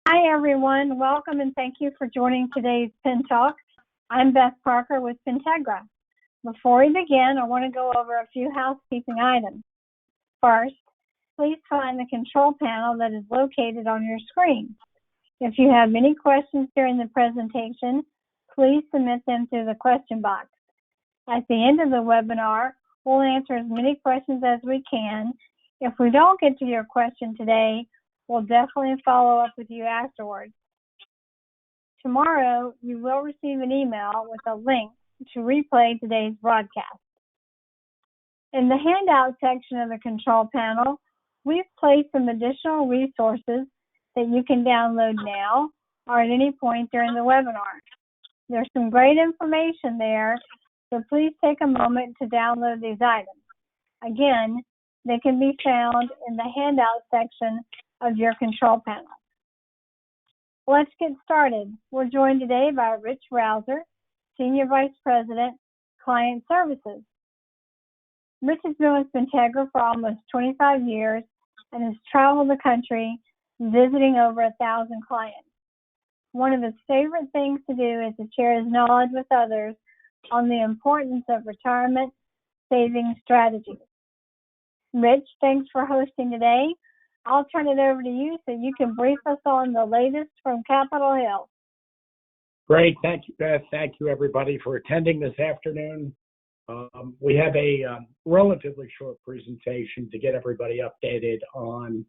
Hi, everyone. Welcome and thank you for joining today's PENTalk. I'm Beth Parker with Pentegra. Before we begin, I want to go over a few housekeeping items. First, please find the control panel that is located on your screen. If you have any questions during the presentation, please submit them through the question box. At the end of the webinar, we'll answer as many questions as we can. If we don't get to your question today, we'll definitely follow up with you afterwards. Tomorrow, you will receive an email with a link to replay today's broadcast. In the handout section of the control panel, we've placed some additional resources that you can download now or at any point during the webinar. There's some great information there, so please take a moment to download these items. Again, they can be found in the handout section of your control panel. Let's get started. We're joined today by Rich Rouser, Senior Vice President, Client Services. Rich has been with Pentegra for almost 25 years and has traveled the country visiting over 1,000 clients. One of his favorite things to do is to share his knowledge with others on the importance of retirement saving strategies. Rich, thanks for hosting today. I'll turn it over to you so you can brief us on the latest from Capitol Hill. Great. Thank you, Beth. Thank you, everybody, for attending this afternoon. We have a relatively short presentation to get everybody updated on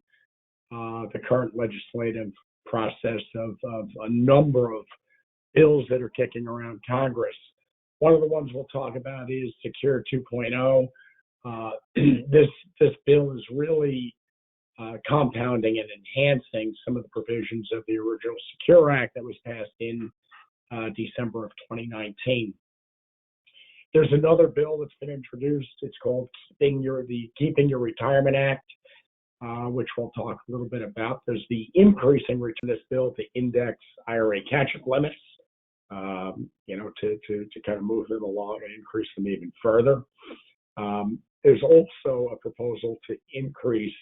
the current legislative process of a number of bills that are kicking around Congress. One of the ones we'll talk about is Secure 2.0. This bill is really compounding and enhancing some of the provisions of the original Secure Act that was passed in December of 2019. There's another bill that's been introduced. It's called Keeping Your Retirement Act, which we'll talk a little bit about. There's the increasing reach of this bill to index IRA catch-up limits, to kind of move them along and increase them even further. There's also a proposal to increase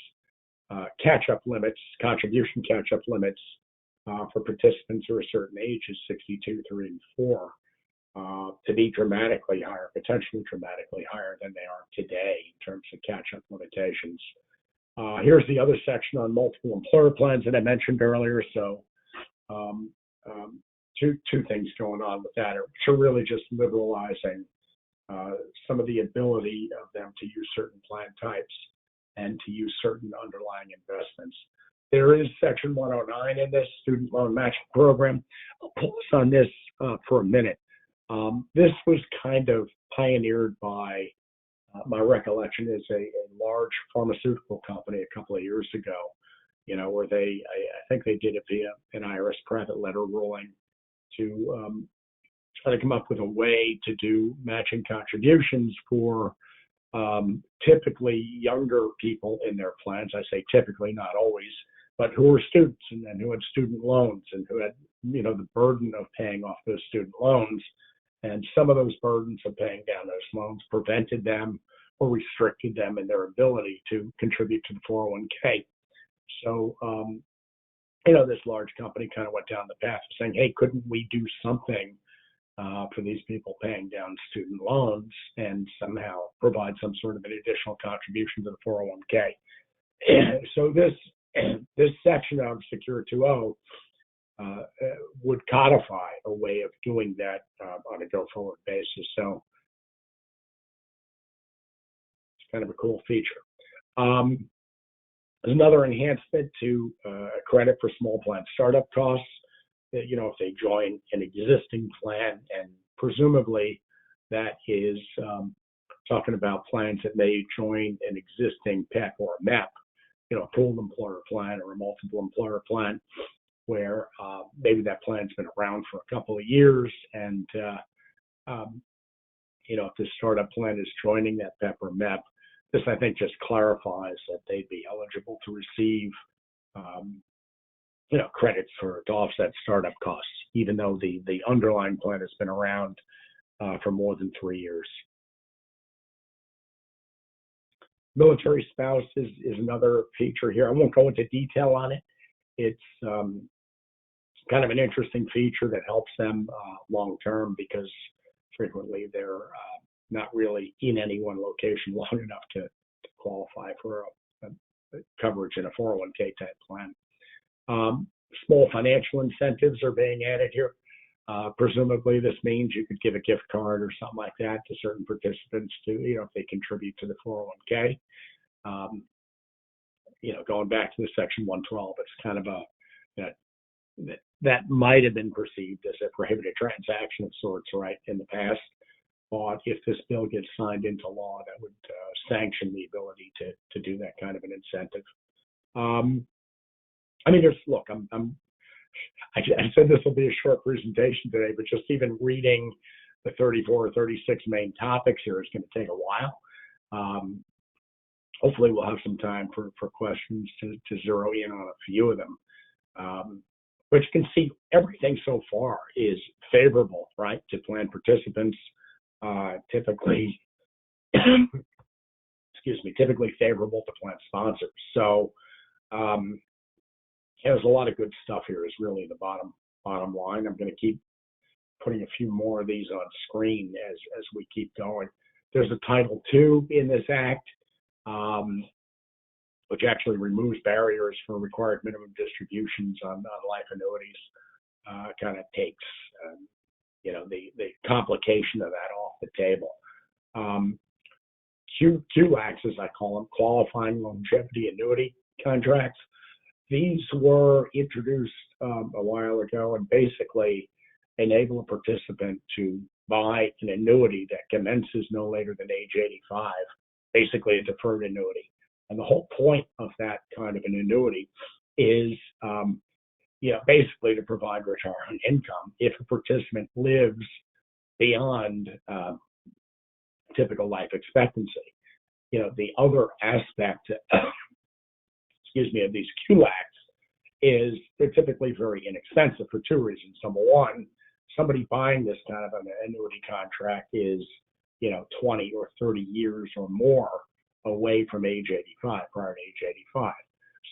catch-up limits, contribution catch-up limits for participants who are certain ages, 62, 3, and 4, to be dramatically higher, potentially dramatically higher than they are today in terms of catch-up limitations. Here's the other section on multiple employer plans that I mentioned earlier. So two things going on with that are really just liberalizing some of the ability of them to use certain plan types and to use certain underlying investments. There is Section 109 in this student loan matching program. I'll pause on this for a minute. This was kind of pioneered by, my recollection is a large pharmaceutical company a couple of years ago, where I think they did it via an IRS private letter ruling to try to come up with a way to do matching contributions for typically younger people in their plans. I say typically, not always, but who were students and who had student loans and who had, the burden of paying off those student loans. And some of those burdens of paying down those loans prevented them or restricted them in their ability to contribute to the 401k. So, this large company kind of went down the path of saying, hey, couldn't we do something for these people paying down student loans and somehow provide some sort of an additional contribution to the 401k. So this section of Secure 2.0 would codify a way of doing that on a go-forward basis. So it's kind of a cool feature. Another enhancement to credit for small plan startup costs. If they join an existing plan, and presumably that is talking about plans that may join an existing PEP or a MEP, a pooled employer plan or a multiple employer plan, where maybe that plan's been around for a couple of years, and if the startup plan is joining that PEP or MEP, this I think just clarifies that they'd be eligible to receive credits to offset startup costs, even though the underlying plan has been around for more than 3 years. Military spouses is another feature here. I won't go into detail on it. It's kind of an interesting feature that helps them long term because frequently they're not really in any one location long enough to qualify for a coverage in a 401k type plan. Small financial incentives are being added here. Presumably, this means you could give a gift card or something like that to certain participants to, if they contribute to the 401k. Going back to the Section 112, it's kind of that might have been perceived as a prohibited transaction of sorts, right, in the past. But if this bill gets signed into law, that would sanction the ability to do that kind of an incentive. I said this will be a short presentation today, but just even reading the 34 or 36 main topics here is going to take a while. Hopefully we'll have some time for questions to zero in on a few of them. But you can see everything so far is favorable, right, to plan participants, typically, typically favorable to plan sponsors. So there's a lot of good stuff here is really the bottom line. I'm going to keep putting a few more of these on screen as we keep going. There's a Title II in this act, which actually removes barriers for required minimum distributions on life annuities, kind of takes the complication of that off the table. QLACs, as I call them, qualifying longevity annuity contracts. These were introduced a while ago and basically enable a participant to buy an annuity that commences no later than age 85, basically a deferred annuity. And the whole point of that kind of an annuity is, basically to provide retirement income if a participant lives beyond typical life expectancy. The other aspect, of these QLACs is they're typically very inexpensive for two reasons. Number one, somebody buying this kind of an annuity contract is, 20 or 30 years or more away from age 85, prior to age 85.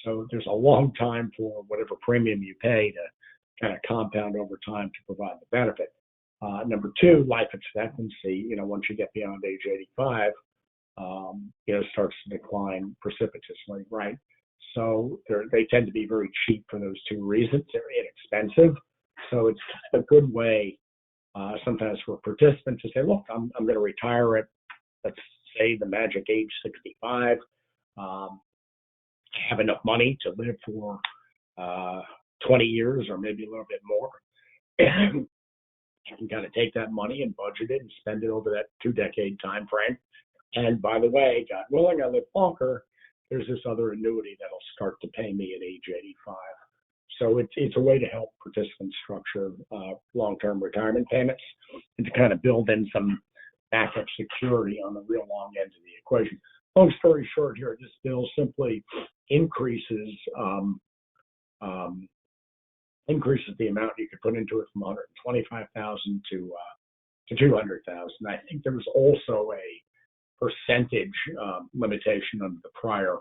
So there's a long time for whatever premium you pay to kind of compound over time to provide the benefit. Number two, life expectancy, once you get beyond age 85, starts to decline precipitously, right? So they tend to be very cheap for those two reasons. They're inexpensive. So it's a good way sometimes for participants to say, look, I'm going to retire at, let's say, the magic age 65. I have enough money to live for 20 years or maybe a little bit more. I can kind of take that money and budget it and spend it over that 2-decade time frame. And by the way, God willing, I live longer, there's this other annuity that'll start to pay me at age 85. So it's a way to help participants structure long-term retirement payments and to kind of build in some backup security on the real long end of the equation. Long story short here, this bill simply increases the amount you could put into it from $125,000 to $200,000. I think there was also a percentage limitation under the prior.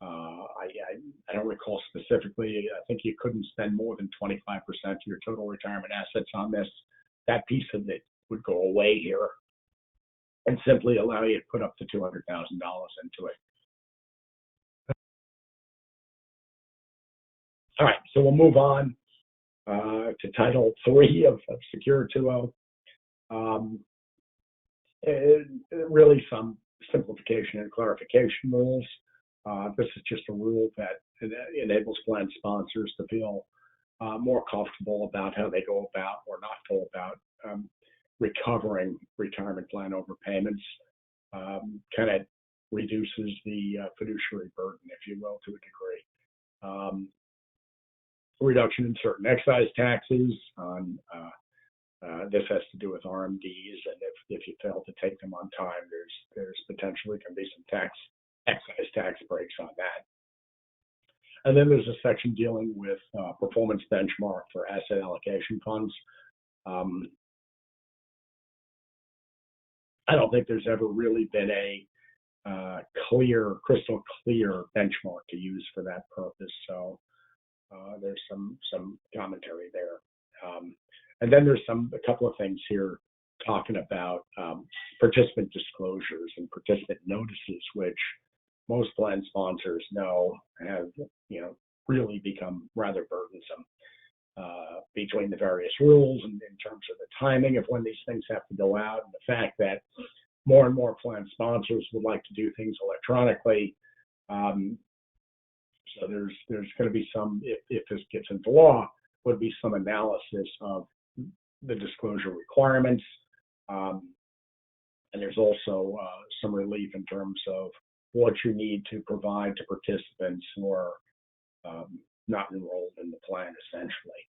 I don't recall specifically. I think you couldn't spend more than 25% of your total retirement assets on this. That piece of it would go away here and simply allow you to put up to $200,000 into it. All right, so we'll move on to Title III of Secure 2.0. Really some simplification and clarification rules. This is just a rule that enables plan sponsors to feel more comfortable about how they go about or not go about recovering retirement plan overpayments. Kind of reduces the fiduciary burden, if you will, to a degree. Reduction in certain excise taxes on this has to do with RMDs, and if you fail to take them on time, there's potentially can be some excise tax breaks on that. And then there's a section dealing with performance benchmark for asset allocation funds. I don't think there's ever really been a crystal clear benchmark to use for that purpose. So there's some commentary there. And then there's a couple of things here talking about participant disclosures and participant notices, which most plan sponsors know have, really become rather burdensome between the various rules and in terms of the timing of when these things have to go out, and the fact that more and more plan sponsors would like to do things electronically. So there's going to be some, if this gets into law, would be some analysis of the disclosure requirements. And there's also some relief in terms of what you need to provide to participants who are not enrolled in the plan, essentially.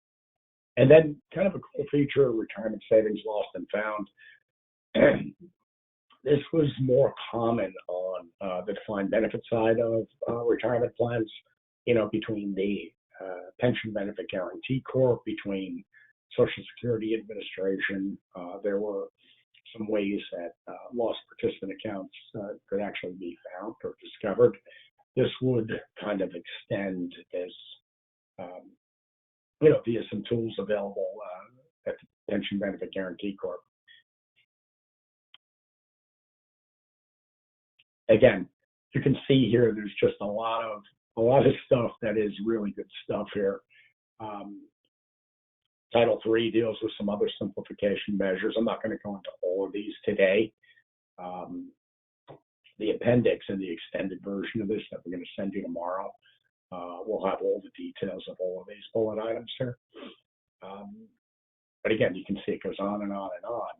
And then kind of a cool feature, retirement savings lost and found. This was more common on the defined benefit side of retirement plans, between the Pension Benefit Guaranty Corp, between Social Security Administration. There were some ways that lost participant accounts could actually be found or discovered. This would kind of extend this, via some tools available at the Pension Benefit Guaranty Corp. Again, you can see here there's just a lot of stuff that is really good stuff here. Title III deals with some other simplification measures. I'm not going to go into all of these today. The appendix and the extended version of this that we're going to send you tomorrow will have all the details of all of these bullet items here. But again, you can see it goes on and on and on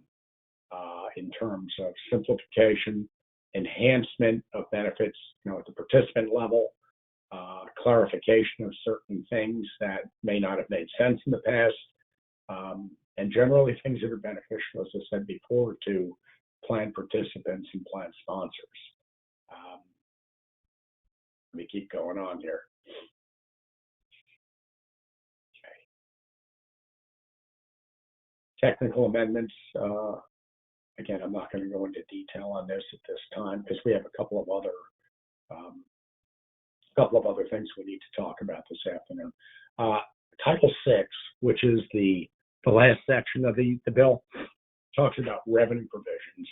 in terms of simplification, enhancement of benefits, at the participant level, clarification of certain things that may not have made sense in the past, and generally things that are beneficial, as I said before, to plan participants and plan sponsors. Let me keep going on here. Okay. Technical amendments. Again, I'm not going to go into detail on this at this time because we have a couple of other things we need to talk about this afternoon. Title VI, which is the last section of the bill, talks about revenue provisions.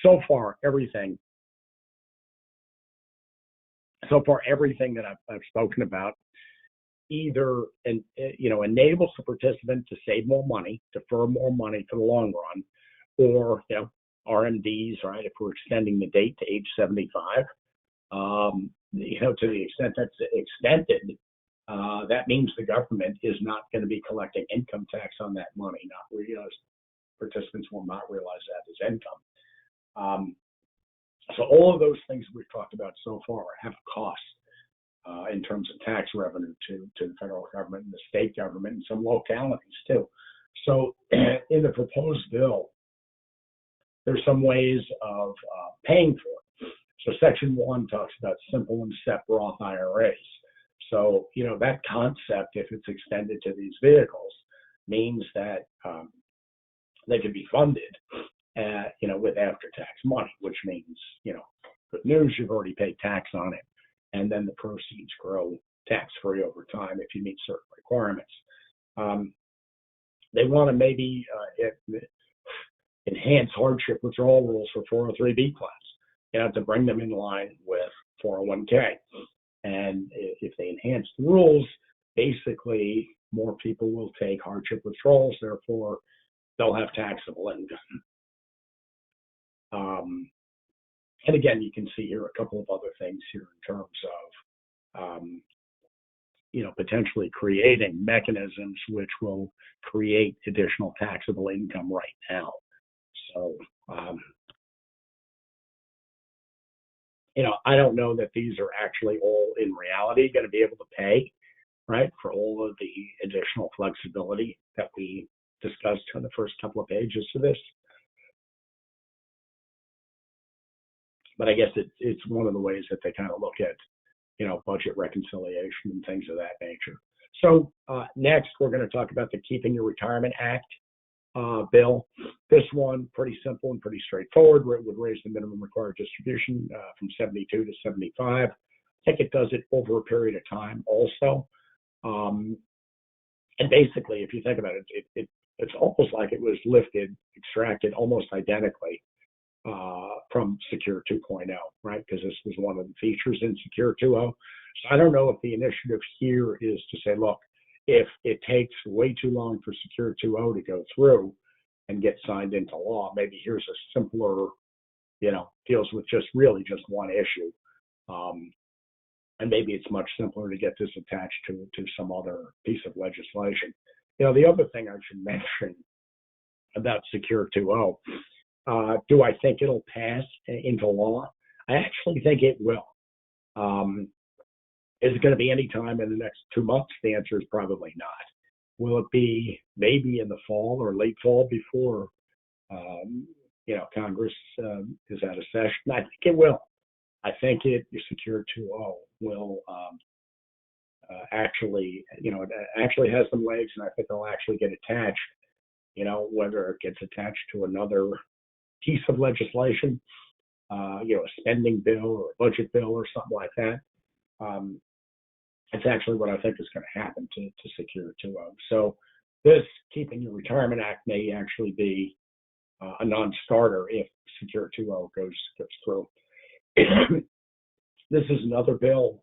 So far everything that I've spoken about either enables the participant to save more money, defer more money for the long run, or RMDs, right? If we're extending the date to age 75, to the extent that's extended, that means the government is not going to be collecting income tax on that money. Participants will not realize that as income. So all of those things we've talked about so far have a cost in terms of tax revenue to the federal government and the state government and some localities too. So in the proposed bill, there's some ways of paying for it. So Section 1 talks about simple and SEP Roth IRAs. So, that concept, if it's extended to these vehicles, means that they can be funded, with after-tax money, which means, good news, you've already paid tax on it. And then the proceeds grow tax-free over time if you meet certain requirements. They want to maybe enhance hardship withdrawal rules for 403B plans, to bring them in line with 401k. And if they enhance the rules, basically more people will take hardship withdrawals, therefore they'll have taxable income. And again, you can see here a couple of other things here in terms of, potentially creating mechanisms which will create additional taxable income right now. So, I don't know that these are actually all in reality going to be able to pay, right, for all of the additional flexibility that we discussed on the first couple of pages of this. But I guess it's one of the ways that they kind of look at, budget reconciliation and things of that nature. So next, we're going to talk about the Keeping Your Retirement Act bill. This one, pretty simple and pretty straightforward, where it would raise the minimum required distribution from 72 to 75. I think it does it over a period of time also. Um, and basically, if you think about it, it's almost like it was extracted almost identically from Secure 2.0, right? Because this was one of the features in Secure 2.0. So I don't know if the initiative here is to say, look, if it takes way too long for Secure 2.0 to go through and get signed into law, maybe here's a simpler, deals with just one issue. And maybe it's much simpler to get this attached to some other piece of legislation. The other thing I should mention about Secure 2.0, do I think it'll pass into law? I actually think it will. Is it going to be any time in the next 2 months? The answer is probably not. Will it be maybe in the fall or late fall before Congress is out of session? I think it will. I think Secure 2.0 will actually, it actually has some legs, and I think it'll actually get attached. Whether it gets attached to another piece of legislation, a spending bill or a budget bill or something like that. It's actually what I think is going to happen to Secure 2.0. So this Keeping Your Retirement Act may actually be a non-starter if Secure 2.0 goes through. This is another bill,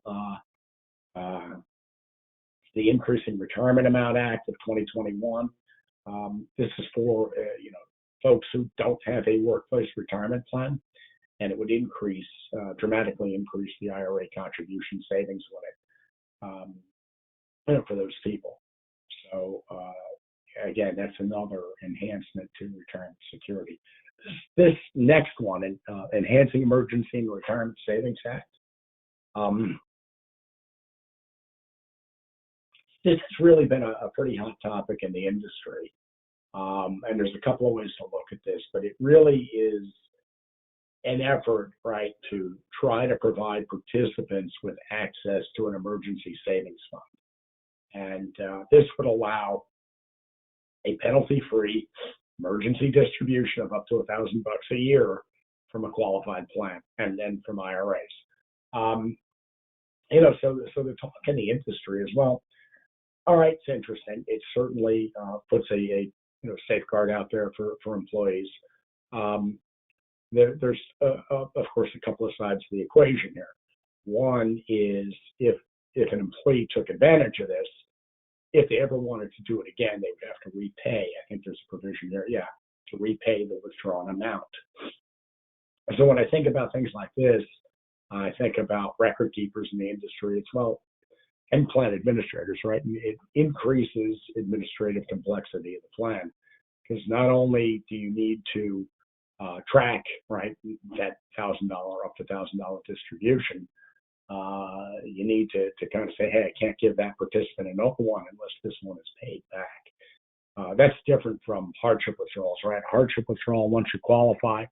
the Increasing Retirement Amount Act of 2021. This is for folks who don't have a workplace retirement plan, and it would dramatically increase the IRA contribution savings limit for those people. So again, that's another enhancement to retirement security. This next one, Enhancing Emergency and Retirement Savings Act. This has really been a pretty hot topic in the industry. And there's a couple of ways to look at this, but it really is an effort, right, to try to provide participants with access to an emergency savings fund. And this would allow a penalty-free emergency distribution of up to $1,000 a year from a qualified plan and then from IRAs. So the talk in the industry as well. All right, it's interesting. It certainly puts a safeguard out there for employees. There's of course a couple of sides to the equation here. One is if an employee took advantage of this, if they ever wanted to do it again, they would have to repay. I think there's a provision there, to repay the withdrawn amount. So when I think about things like this, I think about record keepers in the industry as well, and plan administrators, right? And it increases administrative complexity of the plan, because not only do you need to track, right, that $1,000 up to $1,000 distribution, you need to kind of say, hey, I can't give that participant another one unless this one is paid back. That's different from hardship withdrawals, right? Hardship withdrawal, once you qualify,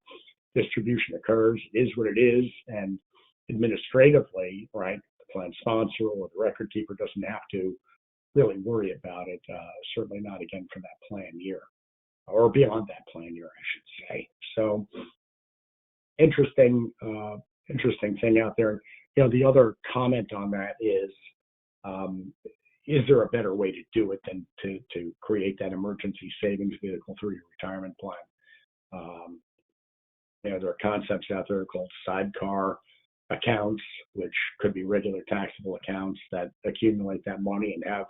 distribution occurs, it is what it is, and administratively, right, the plan sponsor or the record keeper doesn't have to really worry about it, certainly not again for that plan year, or beyond that plan year, I should say. So interesting thing out there. The other comment on that is there a better way to do it than to create that emergency savings vehicle through your retirement plan? There are concepts out there called sidecar accounts, which could be regular taxable accounts that accumulate that money and have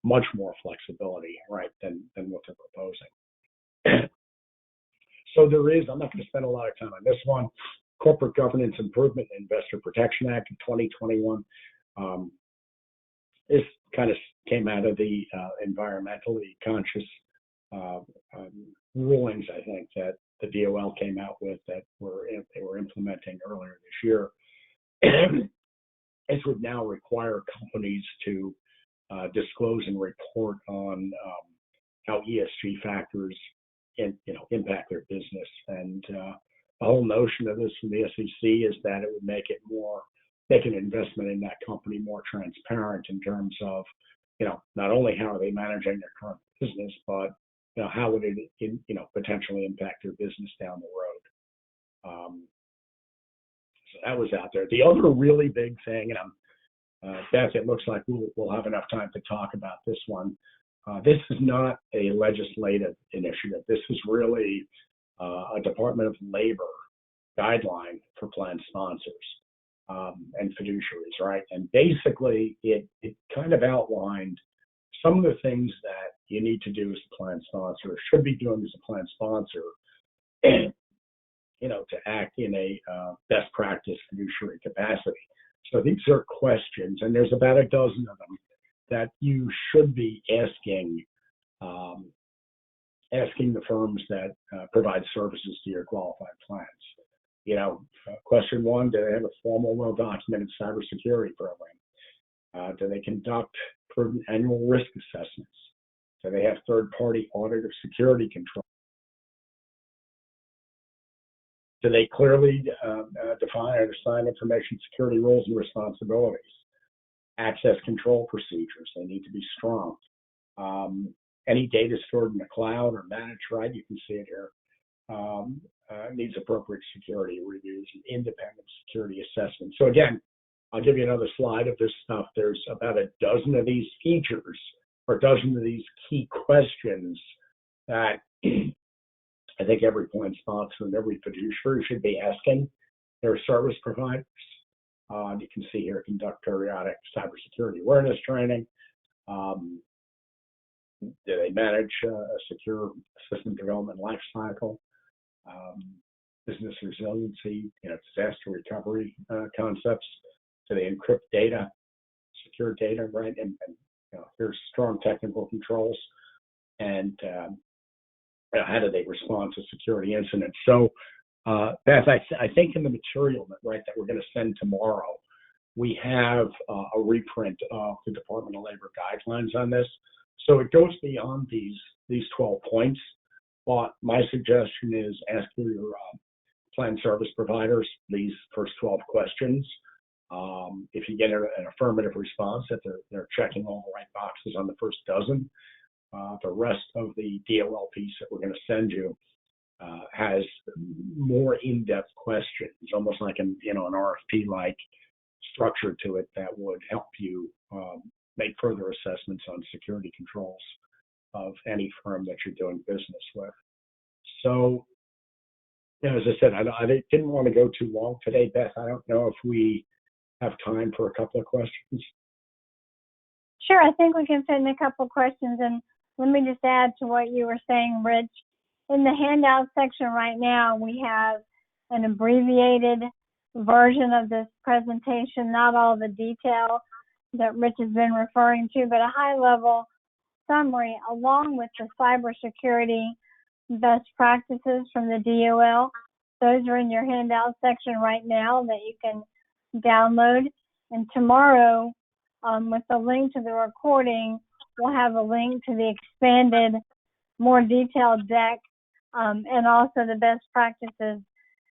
much more flexibility, right, than what they're proposing. So there is, I'm not going to spend a lot of time on this one, Corporate Governance Improvement and Investor Protection Act of 2021. This kind of came out of the environmentally conscious rulings, I think, that the DOL came out with that they were implementing earlier this year. This would now require companies to disclose and report on how ESG factors impact their business. And the whole notion of this from the SEC is that it would make an investment in that company more transparent in terms of, not only how are they managing their current business, but how would it, potentially impact their business down the road. So that was out there. The other really big thing, and Beth, it looks like we'll have enough time to talk about this one. This is not a legislative initiative. This is really a Department of Labor guideline for plan sponsors and fiduciaries, right? And basically, it kind of outlined some of the things that you need to do as a plan sponsor, or should be doing as a plan sponsor, to act in a best practice fiduciary capacity. So these are questions, and there's about a dozen of them that you should be asking the firms that provide services to your qualified plans. Question one: do they have a formal, well-documented cybersecurity program? Do they conduct prudent annual risk assessments? Do they have third-party audit of security control? Do they clearly define and assign information security roles and responsibilities? Access control procedures, they need to be strong. Any data stored in the cloud or managed, right? You can see it here. Needs appropriate security reviews and independent security assessment. So again, I'll give you another slide of this stuff. There's about a dozen of these features, or a dozen of these key questions that I think every plan sponsor and every fiduciary should be asking their service providers. You can see here, conduct periodic cybersecurity awareness training. Do they manage a secure system development lifecycle? Business resiliency, disaster recovery concepts. Do they encrypt data, secure data, right? And there's strong technical controls. And how do they respond to security incidents? So, Beth, I think in the material that we're going to send tomorrow, we have a reprint of the Department of Labor guidelines on this. So it goes beyond these 12 points. But my suggestion is ask your plan service providers these first 12 questions. If you get an affirmative response that they're checking all the right boxes on the first dozen, the rest of the DOL piece that we're going to send you has more in-depth questions, almost like an RFP-like structure to it that would help you make further assessments on security controls of any firm that you're doing business with. So, as I said, I didn't want to go too long today, Beth. I don't know if we have time for a couple of questions. Sure, I think we can fit in a couple of questions. And let me just add to what you were saying, Rich. In the handout section right now, we have an abbreviated version of this presentation, not all the detail that Rich has been referring to, but a high-level summary along with the cybersecurity best practices from the DOL. Those are in your handout section right now that you can download. And tomorrow, with the link to the recording, we'll have a link to the expanded, more detailed deck and also the best practices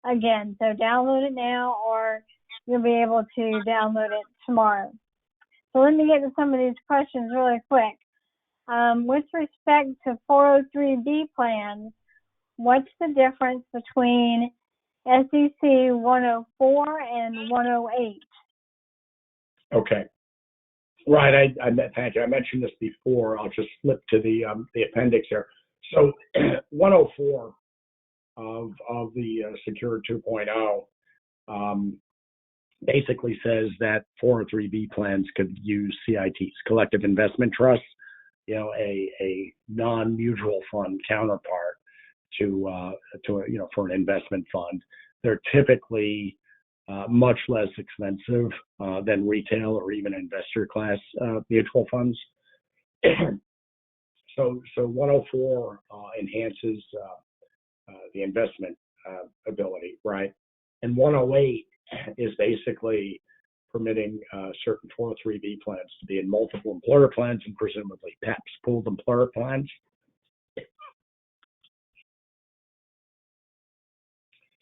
again. So download it now, or you'll be able to download it tomorrow. So let me get to some of these questions really quick. With respect to 403B plans, what's the difference between SEC 104 and 108? Okay. Right. Thank you. I mentioned this before. I'll just flip to the appendix here. So 104 of the Secure 2.0 basically says that 403B plans could use CITs, collective investment trusts, a non-mutual fund counterpart to for an investment fund. They're typically much less expensive than retail or even investor class mutual funds. So 104 enhances the investment ability, right? And 108 is basically permitting certain 403B plans to be in multiple employer plans and presumably PEPs, pooled employer plans.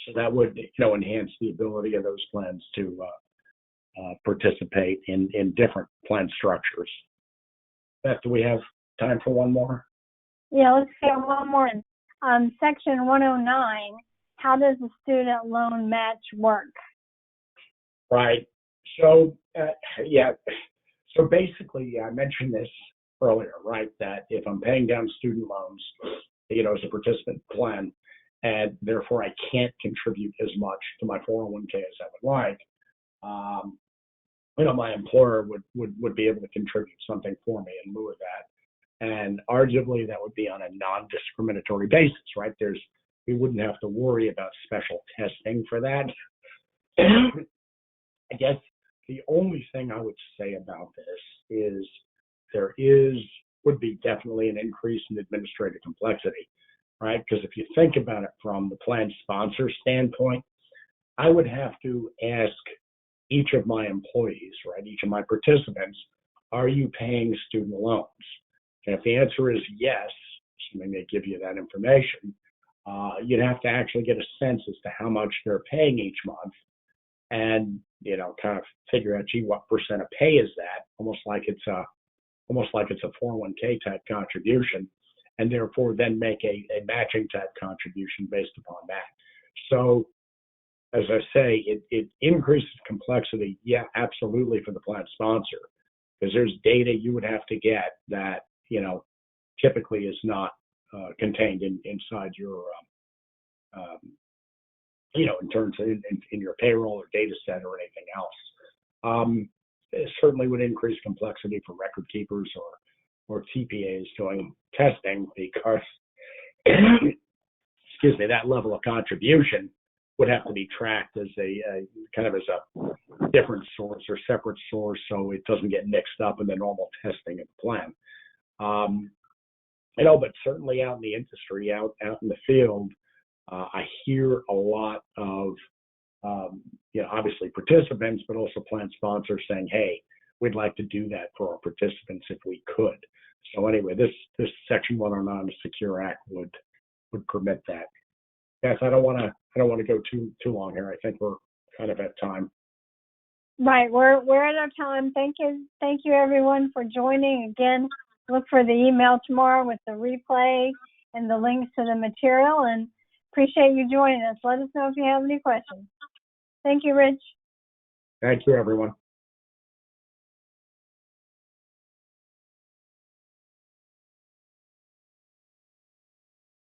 So that would, enhance the ability of those plans to participate in different plan structures. Beth, do we have time for one more? Yeah, let's get one more. Section 109, how does the student loan match work? Right. So, yeah, so basically, I mentioned this earlier, right? That if I'm paying down student loans, as a participant plan, and therefore I can't contribute as much to my 401k as I would like, um, my employer would be able to contribute something for me in lieu of that. And arguably that would be on a non-discriminatory basis, right? We wouldn't have to worry about special testing for that. I guess the only thing I would say about this is would be definitely an increase in administrative complexity, right? Because if you think about it from the plan sponsor standpoint, I would have to ask each of my employees, right, each of my participants, are you paying student loans? And if the answer is yes, assuming they give you that information, you'd have to actually get a sense as to how much they're paying each month, and kind of figure out, gee, what percent of pay is that? Almost like it's a 401k type contribution, and therefore then make a matching type contribution based upon that. So, as I say, it increases complexity, yeah, absolutely, for the plan sponsor, because there's data you would have to get that typically is not contained inside your in terms of in your payroll or data set or anything else. It certainly would increase complexity for record keepers or TPAs doing testing, because excuse me, that level of contribution would have to be tracked as a kind of as a different source or separate source, so it doesn't get mixed up in the normal testing of the plan. But certainly out in the industry, out in the field, I hear a lot of obviously participants, but also plan sponsors saying, hey, we'd like to do that for our participants if we could. So anyway, this Section 109 Secure Act would permit that. Yes, I don't want to go too long here. I think we're kind of at time. Right, we're at our time. Thank you everyone for joining. Again, look for the email tomorrow with the replay and the links to the material, and appreciate you joining us. Let us know if you have any questions. Thank you, Rich. Thank you, everyone.